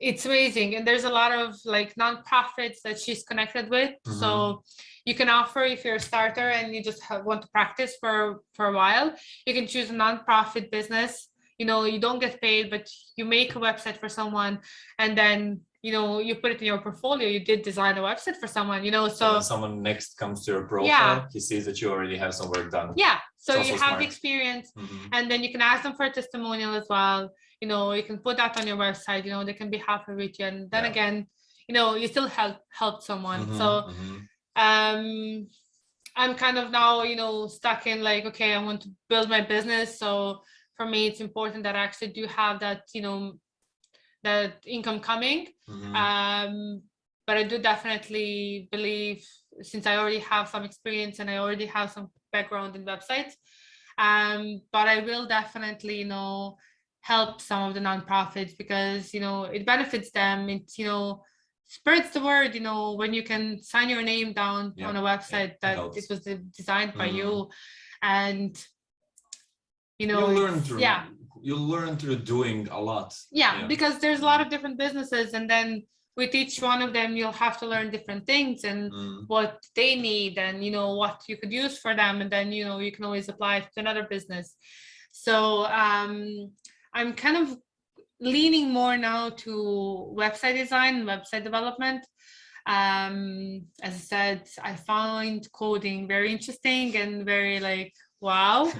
it's amazing. And there's a lot of like nonprofits that she's connected with. So you can offer, if you're a starter and you just want to practice for a while, you can choose a nonprofit business. You know, you don't get paid, but you make a website for someone, and then, you know, you put it in your portfolio. You did design a website for someone, you know, so when someone next comes to your profile, yeah, he sees that you already have some work done. Yeah, so you have smart. the experience, and then you can ask them for a testimonial as well. You know, you can put that on your website. You know, they can be happy with you, and then again, you know, you still help someone. So I'm kind of now, you know, stuck in like, okay, I want to build my business. So for me, it's important that I actually do have that, you know, that income coming. But I do definitely believe, since I already have some experience and I already have some background in websites, but I will definitely, you know, help some of the nonprofits, because, you know, it benefits them. It's, you know, spreads the word, you know, when you can sign your name down on a website that it was designed by you, and, you know, you'll learn through doing a lot. Because there's a lot of different businesses, and then with each one of them you'll have to learn different things and what they need, and, you know, what you could use for them, and then, you know, you can always apply it to another business. So I'm kind of leaning more now to website design, website development. As I said, I find coding very interesting and very like, wow.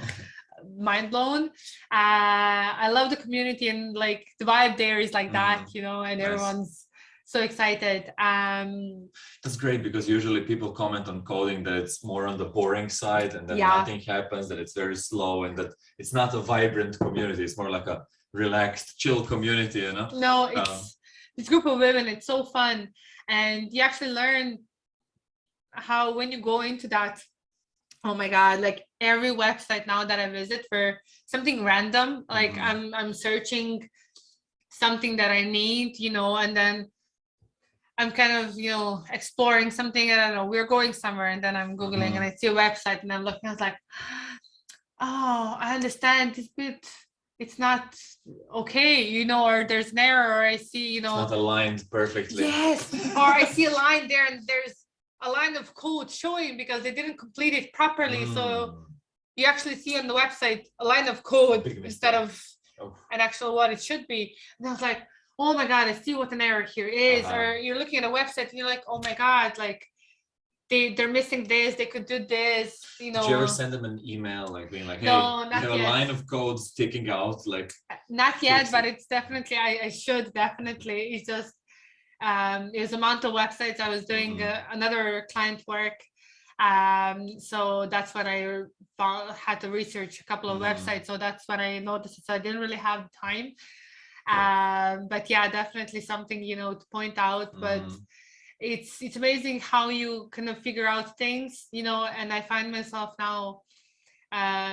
Mind blown. I love the community, and like the vibe there is like that, you know, and everyone's so excited. That's great, because usually people comment on coding that it's more on the boring side, and then nothing happens, that it's very slow, and that it's not a vibrant community. It's more like a relaxed, chill community, you know. No, it's this group of women, it's so fun, and you actually learn how, when you go into that, oh my god, like every website now that I visit for something random, like I'm searching something that I need, you know, and then I'm kind of, you know, exploring something. I don't know, we're going somewhere, and then I'm Googling and I see a website and I'm looking, I was like, oh, I understand this bit, it's not okay, you know, or there's an error, or I see, you know, it's not aligned perfectly. Yes, or I see a line there and there's a line of code showing because they didn't complete it properly. So you actually see on the website a line of code instead of an actual what it should be. And I was like, oh my god, I see what an error here is. Or you're looking at a website and you're like, oh my god, like they're missing this, they could do this, you know. Did you ever send them an email like being like, hey, no, you have a line of code sticking out, like? Not yet, but it's definitely, I should definitely. It's just it was a month of websites. I was doing another client work, so that's when I had to research a couple of websites. So that's when I noticed. So I didn't really have time, but yeah, definitely something, you know, to point out. But it's amazing how you kind of figure out things, you know. And I find myself now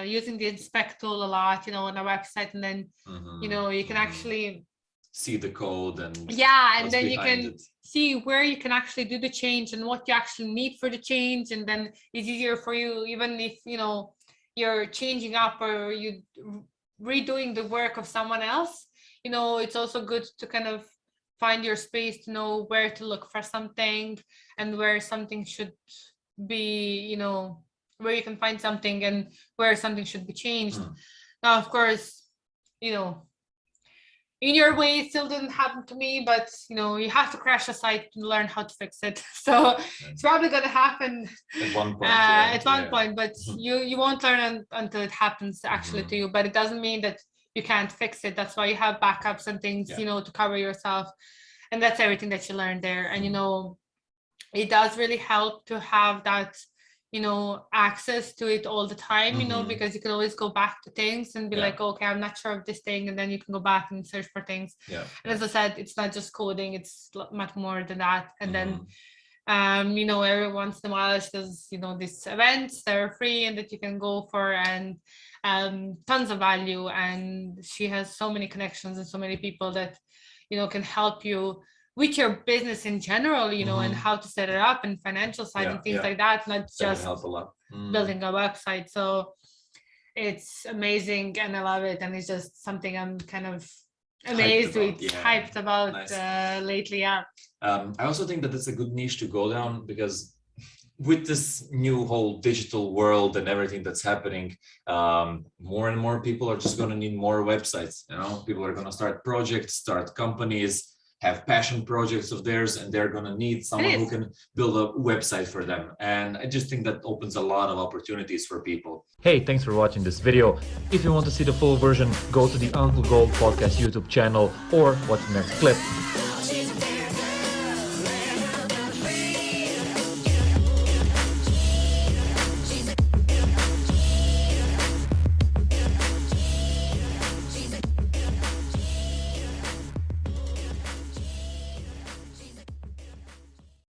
using the inspect tool a lot, you know, on a website, and then you know, you can actually see the code and and then you can see where you can actually do the change and what you actually need for the change, and then it's easier for you, even if, you know, you're changing up or you redoing the work of someone else. You know, it's also good to kind of find your space, to know where to look for something and where something should be, you know, where you can find something and where something should be changed. Now, of course, you know, in your way, it still didn't happen to me, but, you know, you have to crash a site to learn how to fix it. So it's probably going to happen at one point, but you won't learn until it happens actually to you. But it doesn't mean that you can't fix it. That's why you have backups and things, you know, to cover yourself. And that's everything that you learn there. And, you know, it does really help to have that, you know, access to it all the time, you know, because you can always go back to things and be like, okay, I'm not sure of this thing, and then you can go back and search for things. And as I said, it's not just coding, it's much more than that. And then you know, every once in a while there's, you know, these events that are free and that you can go for, and tons of value. And she has so many connections and so many people that, you know, can help you with your business in general, you know, and how to set it up and financial side and things like that, not just help a lot. Building a website. So it's amazing and I love it. And it's just something I'm kind of amazed with, hyped about nice. lately. Yeah. I also think that it's a good niche to go down because with this new whole digital world and everything that's happening, more and more people are just going to need more websites. You know, people are going to start projects, start companies, have passion projects of theirs, and they're going to need someone who can build a website for them. And I just think that opens a lot of opportunities for people. Hey, thanks for watching this video. If you want to see the full version, go to the Uncle Gold Podcast YouTube channel or watch the next clip.